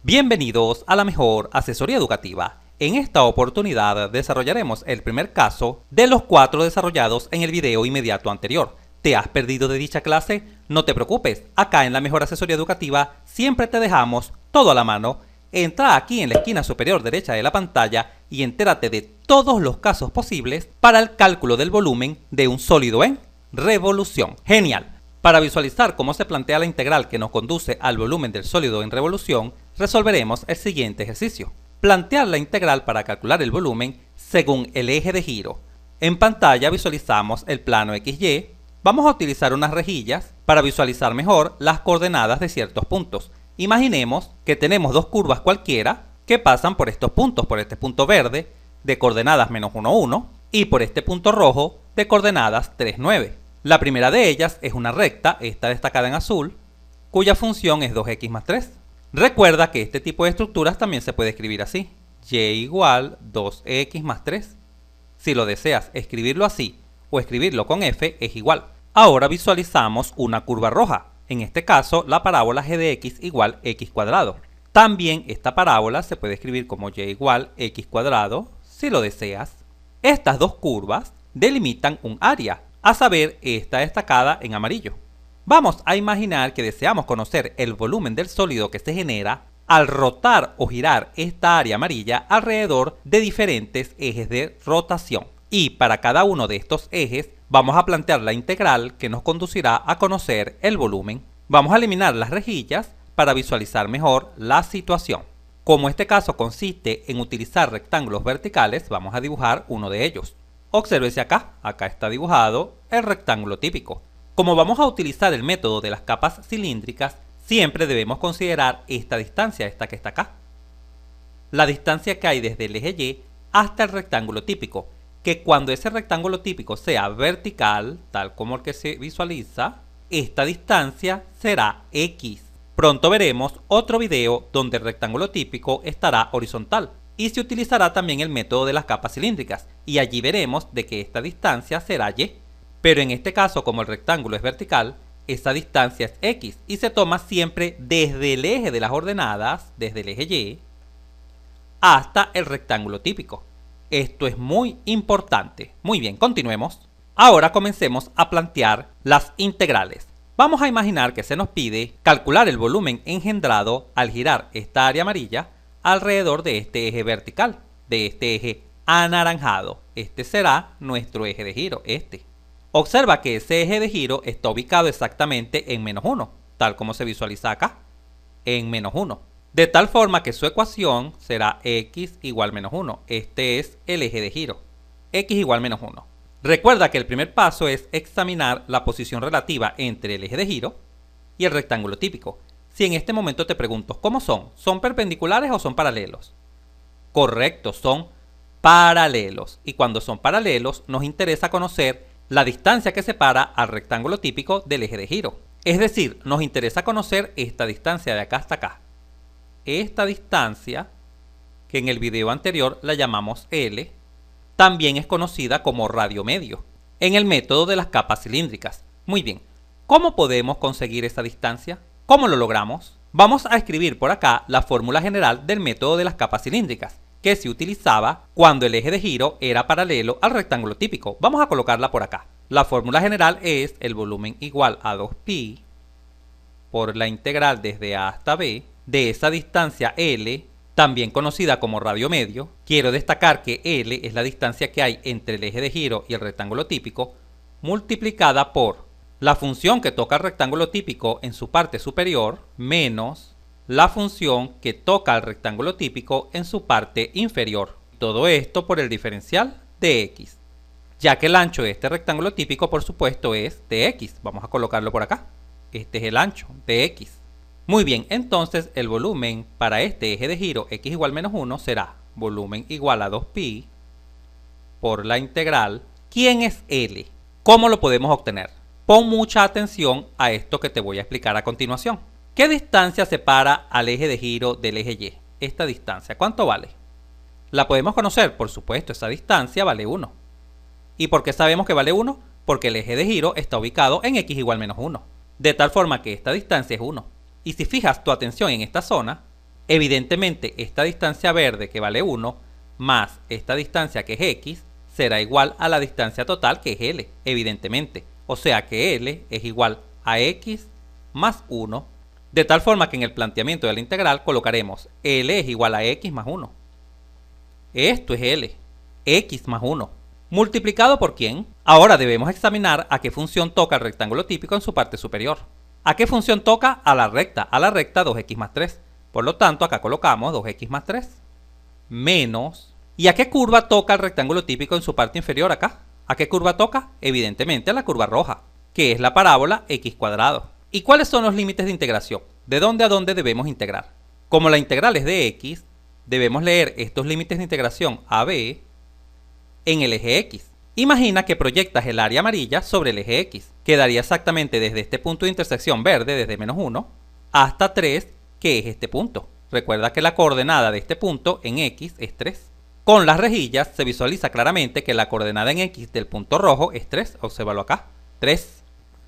Bienvenidos a la mejor asesoría educativa. En esta oportunidad desarrollaremos el primer caso de los 4 desarrollados en el video inmediato anterior. ¿Te has perdido de dicha clase? No te preocupes, acá en la mejor asesoría educativa siempre te dejamos todo a la mano. Entra aquí en la esquina superior derecha de la pantalla y entérate de todos los casos posibles para el cálculo del volumen de un sólido en revolución. ¡Genial! Para visualizar cómo se plantea la integral que nos conduce al volumen del sólido en revolución, resolveremos el siguiente ejercicio. Plantear la integral para calcular el volumen según el eje de giro. En pantalla visualizamos el plano XY. Vamos a utilizar unas rejillas para visualizar mejor las coordenadas de ciertos puntos. Imaginemos que tenemos dos curvas cualquiera que pasan por estos puntos, por este punto verde de coordenadas menos 1, 1 y por este punto rojo de coordenadas 3, 9. La primera de ellas es una recta, esta destacada en azul, cuya función es 2x más 3. Recuerda que este tipo de estructuras también se puede escribir así, y igual 2x más 3. Si lo deseas escribirlo así o escribirlo con f, es igual. Ahora visualizamos una curva roja, en este caso la parábola g de x igual x cuadrado. También esta parábola se puede escribir como y igual x cuadrado, si lo deseas. Estas dos curvas delimitan un área, a saber, esta destacada en amarillo. Vamos a imaginar que deseamos conocer el volumen del sólido que se genera al rotar o girar esta área amarilla alrededor de diferentes ejes de rotación. Y para cada uno de estos ejes vamos a plantear la integral que nos conducirá a conocer el volumen. Vamos a eliminar las rejillas para visualizar mejor la situación. Como este caso consiste en utilizar rectángulos verticales, vamos a dibujar uno de ellos. Obsérvese acá está dibujado el rectángulo típico. Como vamos a utilizar el método de las capas cilíndricas, siempre debemos considerar esta distancia, esta que está acá. La distancia que hay desde el eje Y hasta el rectángulo típico, que cuando ese rectángulo típico sea vertical, tal como el que se visualiza, esta distancia será X. Pronto veremos otro video donde el rectángulo típico estará horizontal y se utilizará también el método de las capas cilíndricas y allí veremos de que esta distancia será Y. Pero en este caso, como el rectángulo es vertical, esa distancia es X y se toma siempre desde el eje de las ordenadas, desde el eje Y, hasta el rectángulo típico. Esto es muy importante. Muy bien, continuemos. Ahora comencemos a plantear las integrales. Vamos a imaginar que se nos pide calcular el volumen engendrado al girar esta área amarilla alrededor de este eje vertical, de este eje anaranjado. Este será nuestro eje de giro, este. Observa que ese eje de giro está ubicado exactamente en menos 1, tal como se visualiza acá, en menos 1. De tal forma que su ecuación será x igual menos 1. Este es el eje de giro, x igual menos 1. Recuerda que el primer paso es examinar la posición relativa entre el eje de giro y el rectángulo típico. Si en este momento te pregunto, ¿cómo son? ¿Son perpendiculares o son paralelos? Correcto, son paralelos. Y cuando son paralelos, nos interesa conocer la distancia que separa al rectángulo típico del eje de giro. Es decir, nos interesa conocer esta distancia de acá hasta acá. Esta distancia, que en el video anterior la llamamos L, también es conocida como radio medio, en el método de las capas cilíndricas. Muy bien, ¿cómo podemos conseguir esa distancia? ¿Cómo lo logramos? Vamos a escribir por acá la fórmula general del método de las capas cilíndricas, que se utilizaba cuando el eje de giro era paralelo al rectángulo típico. Vamos a colocarla por acá. La fórmula general es el volumen igual a 2pi por la integral desde A hasta B de esa distancia L, también conocida como radio medio. Quiero destacar que L es la distancia que hay entre el eje de giro y el rectángulo típico, multiplicada por la función que toca al rectángulo típico en su parte superior, menos la función que toca al rectángulo típico en su parte inferior. Todo esto por el diferencial de x, ya que el ancho de este rectángulo típico, por supuesto, es de x. Vamos a colocarlo por acá. Este es el ancho de x. Muy bien, entonces el volumen para este eje de giro x igual menos 1 será volumen igual a 2pi por la integral. ¿Quién es L? ¿Cómo lo podemos obtener? Pon mucha atención a esto que te voy a explicar a continuación. ¿Qué distancia separa al eje de giro del eje Y? Esta distancia, ¿cuánto vale? ¿La podemos conocer? Por supuesto, esa distancia vale 1. ¿Y por qué sabemos que vale 1? Porque el eje de giro está ubicado en x igual menos 1. De tal forma que esta distancia es 1. Y si fijas tu atención en esta zona, Evidentemente, esta distancia verde que vale 1 más esta distancia que es x será igual a la distancia total que es L, evidentemente. O sea que L es igual a x más 1. De tal forma que en el planteamiento de la integral colocaremos L es igual a x más 1. Esto es L, x más 1. ¿Multiplicado por quién? Ahora debemos examinar a qué función toca el rectángulo típico en su parte superior. ¿A qué función toca? A la recta 2x más 3. Por lo tanto, acá colocamos 2x más 3. Menos. ¿Y a qué curva toca el rectángulo típico en su parte inferior acá? ¿A qué curva toca? Evidentemente a la curva roja, que es la parábola x cuadrado. ¿Y cuáles son los límites de integración? ¿De dónde a dónde debemos integrar? Como la integral es de x, debemos leer estos límites de integración a b en el eje x. Imagina que proyectas el área amarilla sobre el eje x. Quedaría exactamente desde este punto de intersección verde, desde menos 1, hasta 3, que es este punto. Recuerda que la coordenada de este punto en x es 3. Con las rejillas se visualiza claramente que la coordenada en x del punto rojo es 3. Obsérvalo acá, 3.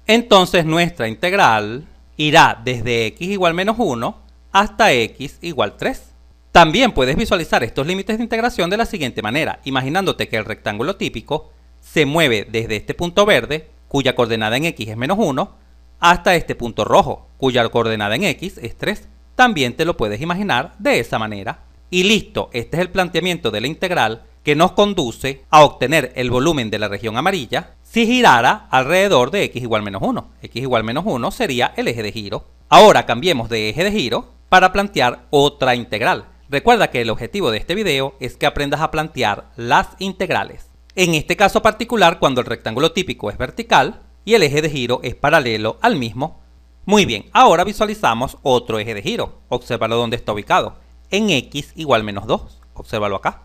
Entonces nuestra integral irá desde x igual menos 1 hasta x igual 3. También puedes visualizar estos límites de integración de la siguiente manera, imaginándote que el rectángulo típico se mueve desde este punto verde, cuya coordenada en x es menos 1, hasta este punto rojo, cuya coordenada en x es 3. También te lo puedes imaginar de esa manera. Y listo, este es el planteamiento de la integral que nos conduce a obtener el volumen de la región amarilla si girara alrededor de x igual menos 1. X igual menos 1 sería el eje de giro. Ahora cambiemos de eje de giro para plantear otra integral. Recuerda que el objetivo de este video es que aprendas a plantear las integrales. En este caso particular, cuando el rectángulo típico es vertical y el eje de giro es paralelo al mismo. Muy bien, ahora visualizamos otro eje de giro. Obsérvalo donde está ubicado. En x igual menos 2. Obsérvalo acá.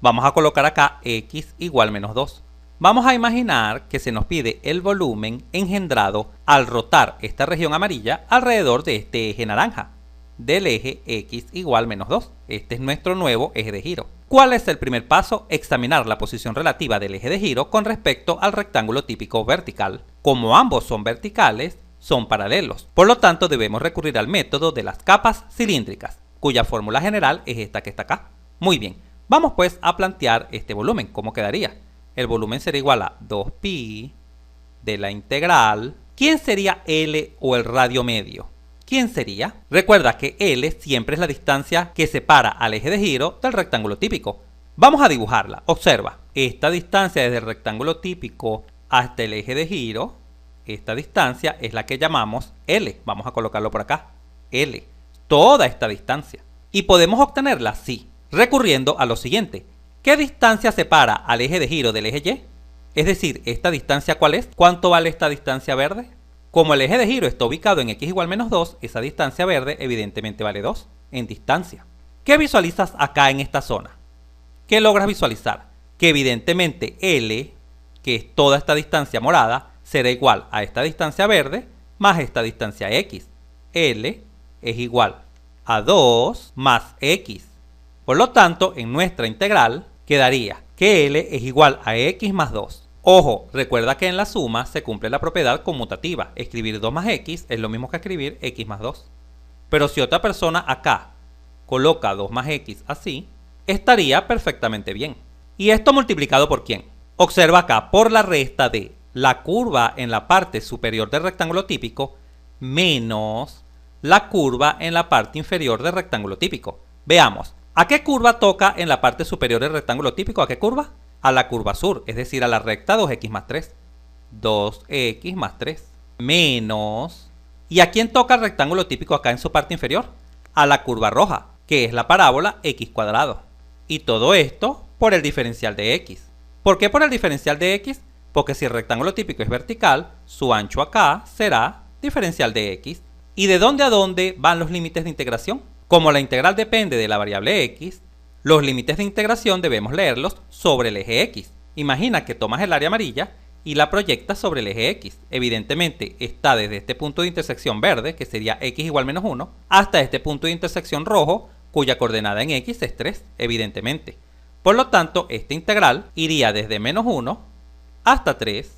Vamos a colocar acá x igual menos 2. Vamos a imaginar que se nos pide el volumen engendrado al rotar esta región amarilla alrededor de este eje naranja, del eje x igual menos 2. Este es nuestro nuevo eje de giro. ¿Cuál es el primer paso? Examinar la posición relativa del eje de giro con respecto al rectángulo típico vertical. Como ambos son verticales, son paralelos. Por lo tanto, debemos recurrir al método de las capas cilíndricas, cuya fórmula general es esta que está acá. Muy bien, vamos pues a plantear este volumen. ¿Cómo quedaría? El volumen será igual a 2pi de la integral. ¿Quién sería L o el radio medio? ¿Quién sería? Recuerda que L siempre es la distancia que separa al eje de giro del rectángulo típico. Vamos a dibujarla. Observa, esta distancia desde el rectángulo típico hasta el eje de giro, esta distancia es la que llamamos L. Vamos a colocarlo por acá, L. Toda esta distancia. ¿Y podemos obtenerla? Sí, recurriendo a lo siguiente. ¿Qué distancia separa al eje de giro del eje Y? Es decir, ¿esta distancia cuál es? ¿Cuánto vale esta distancia verde? Como el eje de giro está ubicado en x igual menos 2, esa distancia verde evidentemente vale 2 en distancia. ¿Qué visualizas acá en esta zona? ¿Qué logras visualizar? Que evidentemente L, que es toda esta distancia morada, será igual a esta distancia verde más esta distancia x. L es igual a 2 más x. Por lo tanto, en nuestra integral quedaría que L es igual a x más 2. Ojo, recuerda que en la suma se cumple la propiedad conmutativa. Escribir 2 más x es lo mismo que escribir x más 2. Pero si otra persona acá coloca 2 más x así, estaría perfectamente bien. ¿Y esto multiplicado por quién? Observa acá, por la resta de la curva en la parte superior del rectángulo típico menos la curva en la parte inferior del rectángulo típico. Veamos, ¿a qué curva toca en la parte superior del rectángulo típico? ¿A qué curva? A la curva sur, es decir, a la recta 2x más 3. 2x más 3 menos... ¿Y a quién toca el rectángulo típico acá en su parte inferior? A la curva roja, que es la parábola x cuadrado. Y todo esto por el diferencial de x. ¿Por qué por el diferencial de x? Porque si el rectángulo típico es vertical, su ancho acá será diferencial de x. ¿Y de dónde a dónde van los límites de integración? Como la integral depende de la variable x, los límites de integración debemos leerlos sobre el eje x. Imagina que tomas el área amarilla y la proyectas sobre el eje x. Evidentemente está desde este punto de intersección verde, que sería x igual menos 1, hasta este punto de intersección rojo, cuya coordenada en x es 3, evidentemente. Por lo tanto, esta integral iría desde menos 1 hasta 3,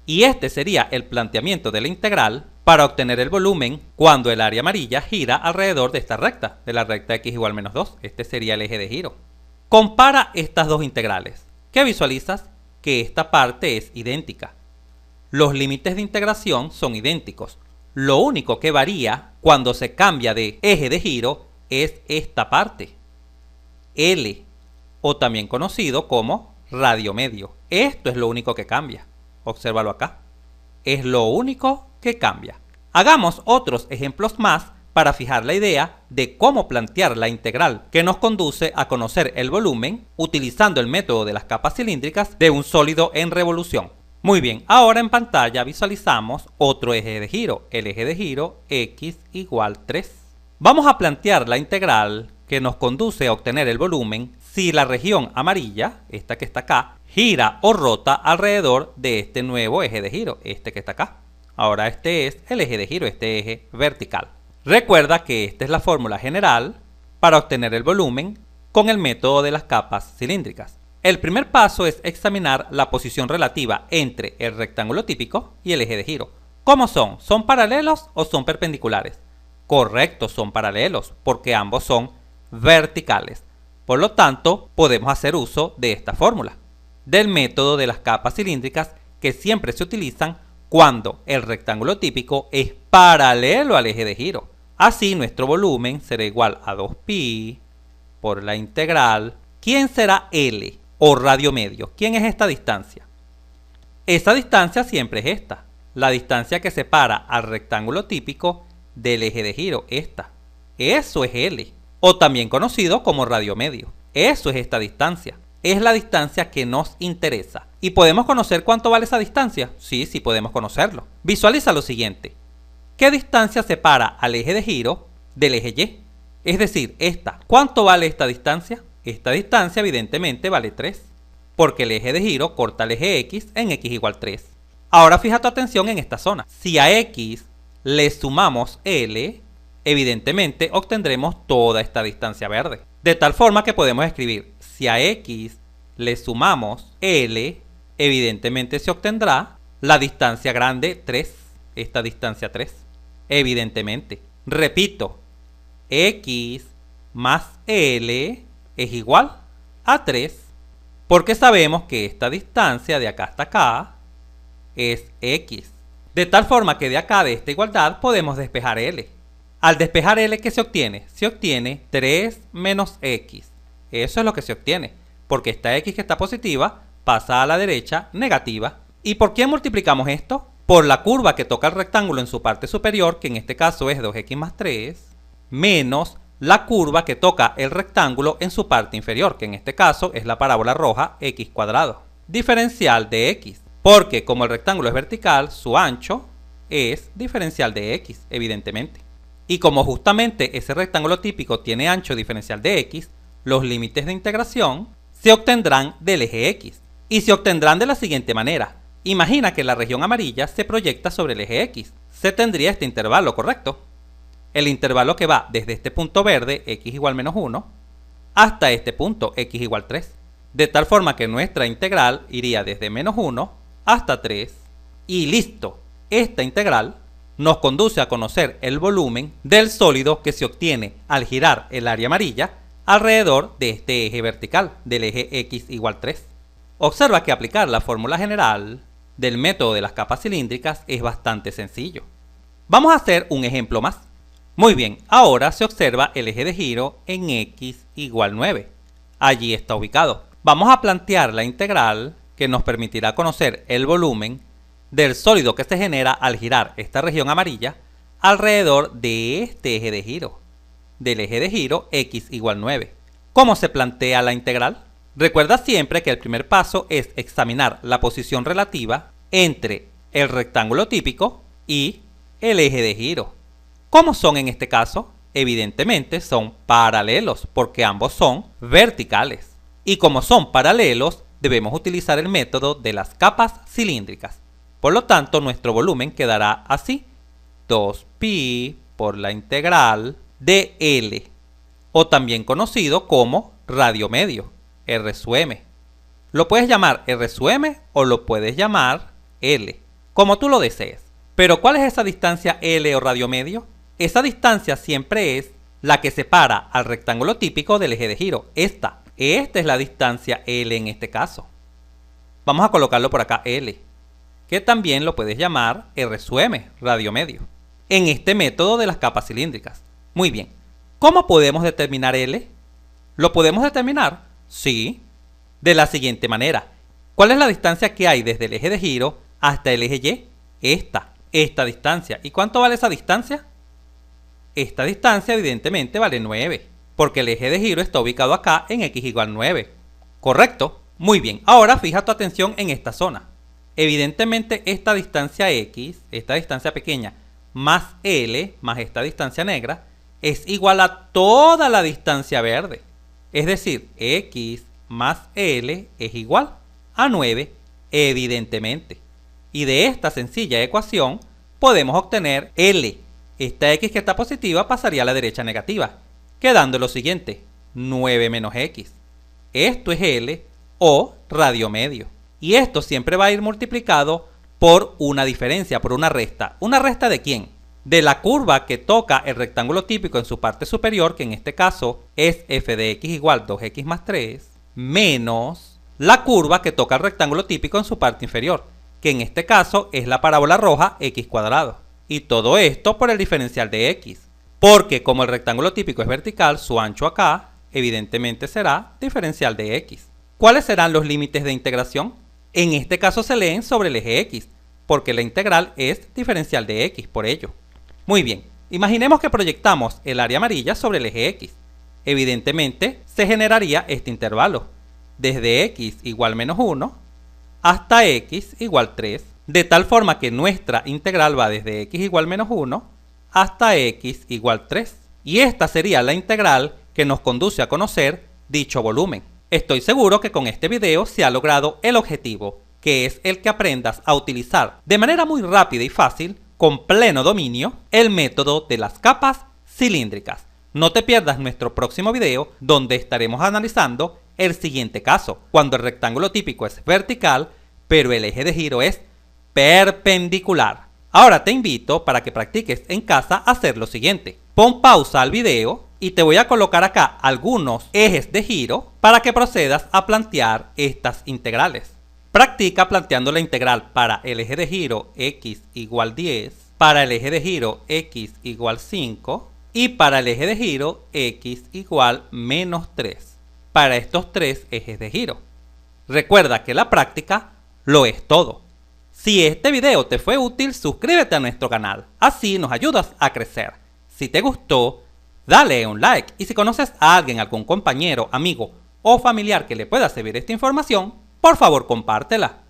y este sería el planteamiento de la integral para obtener el volumen cuando el área amarilla gira alrededor de esta recta, de la recta x igual menos 2. Este sería el eje de giro. Compara estas dos integrales. ¿Qué visualizas? Que esta parte es idéntica. Los límites de integración son idénticos. Lo único que varía cuando se cambia de eje de giro es esta parte, L, o también conocido como radio medio. Esto es lo único que cambia. Obsérvalo acá. Es lo único que cambia. Hagamos otros ejemplos más para fijar la idea de cómo plantear la integral que nos conduce a conocer el volumen utilizando el método de las capas cilíndricas de un sólido en revolución. Muy bien, ahora en pantalla visualizamos otro eje de giro, el eje de giro x igual 3. Vamos a plantear la integral que nos conduce a obtener el volumen si la región amarilla, esta que está acá, gira o rota alrededor de este nuevo eje de giro, este que está acá. Ahora este es el eje de giro, este eje vertical. Recuerda que esta es la fórmula general para obtener el volumen con el método de las capas cilíndricas. El primer paso es examinar la posición relativa entre el rectángulo típico y el eje de giro. ¿Cómo son? ¿Son paralelos o son perpendiculares? Correcto, son paralelos porque ambos son verticales. Por lo tanto, podemos hacer uso de esta fórmula, del método de las capas cilíndricas que siempre se utilizan cuando el rectángulo típico es paralelo al eje de giro. Así nuestro volumen será igual a 2pi por la integral. ¿Quién será L o radio medio? ¿Quién es esta distancia? Esa distancia siempre es esta, la distancia que separa al rectángulo típico del eje de giro, esta. Eso es L, o también conocido como radio medio. Eso es esta distancia. Es la distancia que nos interesa. ¿Y podemos conocer cuánto vale esa distancia? Sí, sí podemos conocerlo. Visualiza lo siguiente. ¿Qué distancia separa al eje de giro del eje Y? Es decir, esta. ¿Cuánto vale esta distancia? Esta distancia evidentemente vale 3, porque el eje de giro corta el eje X en X igual 3. Ahora fija tu atención en esta zona. Si a X le sumamos L, evidentemente obtendremos toda esta distancia verde. De tal forma que podemos escribir, si a X le sumamos L, evidentemente se obtendrá la distancia grande 3, esta distancia 3. Evidentemente. Repito, X más L es igual a 3, porque sabemos que esta distancia de acá hasta acá es X. De tal forma que de acá, de esta igualdad, podemos despejar L. Al despejar L, ¿qué se obtiene? Se obtiene 3 menos X. Eso es lo que se obtiene, porque esta X que está positiva pasa a la derecha negativa. ¿Y por qué multiplicamos esto? Por la curva que toca el rectángulo en su parte superior, que en este caso es 2x más 3, menos la curva que toca el rectángulo en su parte inferior, que en este caso es la parábola roja x cuadrado. Diferencial de x, porque como el rectángulo es vertical, su ancho es diferencial de x, evidentemente. Y como justamente ese rectángulo típico tiene ancho diferencial de x, los límites de integración se obtendrán del eje x. Y se obtendrán de la siguiente manera. Imagina que la región amarilla se proyecta sobre el eje x. Se tendría este intervalo, ¿correcto? El intervalo que va desde este punto verde, x igual menos 1, hasta este punto, x igual 3. De tal forma que nuestra integral iría desde menos 1 hasta 3. Y listo. Esta integral nos conduce a conocer el volumen del sólido que se obtiene al girar el área amarilla alrededor de este eje vertical, del eje x igual 3. Observa que aplicar la fórmula general del método de las capas cilíndricas es bastante sencillo. Vamos a hacer un ejemplo más. Muy bien, ahora se observa el eje de giro en x igual 9. Allí está ubicado. Vamos a plantear la integral que nos permitirá conocer el volumen del sólido que se genera al girar esta región amarilla alrededor de este eje de giro, del eje de giro x igual 9. ¿Cómo se plantea la integral? Recuerda siempre que el primer paso es examinar la posición relativa entre el rectángulo típico y el eje de giro. ¿Cómo son en este caso? Evidentemente son paralelos porque ambos son verticales. Y como son paralelos, debemos utilizar el método de las capas cilíndricas. Por lo tanto, nuestro volumen quedará así: 2pi por la integral de L, o también conocido como radio medio, R sub m. Lo puedes llamar R sub m o lo puedes llamar L, como tú lo desees. Pero ¿cuál es esa distancia L o radio medio? Esa distancia siempre es la que separa al rectángulo típico del eje de giro. Esta es la distancia L en este caso. Vamos a colocarlo por acá L, que también lo puedes llamar R sub M, radio medio, en este método de las capas cilíndricas. Muy bien, ¿cómo podemos determinar L? ¿Lo podemos determinar? Sí, de la siguiente manera. ¿Cuál es la distancia que hay desde el eje de giro hasta el eje Y? Esta distancia. ¿Y cuánto vale esa distancia? Esta distancia evidentemente vale 9, porque el eje de giro está ubicado acá en x igual 9. ¿Correcto? Muy bien, ahora fija tu atención en esta zona. Evidentemente esta distancia x, esta distancia pequeña, más L, más esta distancia negra, es igual a toda la distancia verde. Es decir, x más L es igual a 9, evidentemente. Y de esta sencilla ecuación podemos obtener L. Esta x que está positiva pasaría a la derecha negativa, quedando lo siguiente, 9 menos x. Esto es L o radio medio. Y esto siempre va a ir multiplicado por una diferencia, por una resta. ¿Una resta de quién? De la curva que toca el rectángulo típico en su parte superior, que en este caso es f de x igual 2x más 3, menos la curva que toca el rectángulo típico en su parte inferior, que en este caso es la parábola roja x cuadrado. Y todo esto por el diferencial de x, porque como el rectángulo típico es vertical, su ancho acá evidentemente será diferencial de x. ¿Cuáles serán los límites de integración? En este caso se leen sobre el eje x, porque la integral es diferencial de x por ello. Muy bien, imaginemos que proyectamos el área amarilla sobre el eje x. Evidentemente se generaría este intervalo, desde x igual menos 1 hasta x igual 3, de tal forma que nuestra integral va desde x igual menos 1 hasta x igual 3. Y esta sería la integral que nos conduce a conocer dicho volumen. Estoy seguro que con este video se ha logrado el objetivo, que es el que aprendas a utilizar de manera muy rápida y fácil, con pleno dominio, el método de las capas cilíndricas. No te pierdas nuestro próximo video, donde estaremos analizando el siguiente caso, cuando el rectángulo típico es vertical, pero el eje de giro es perpendicular. Ahora te invito para que practiques en casa a hacer lo siguiente. Pon pausa al video y te voy a colocar acá algunos ejes de giro para que procedas a plantear estas integrales. Practica planteando la integral para el eje de giro x igual 10, para el eje de giro x igual 5 y para el eje de giro x igual menos 3, para estos tres ejes de giro. Recuerda que la práctica lo es todo. Si este video te fue útil, suscríbete a nuestro canal, así nos ayudas a crecer. Si te gustó, dale un like, y si conoces a alguien, algún compañero, amigo o familiar que le pueda servir esta información, por favor compártela.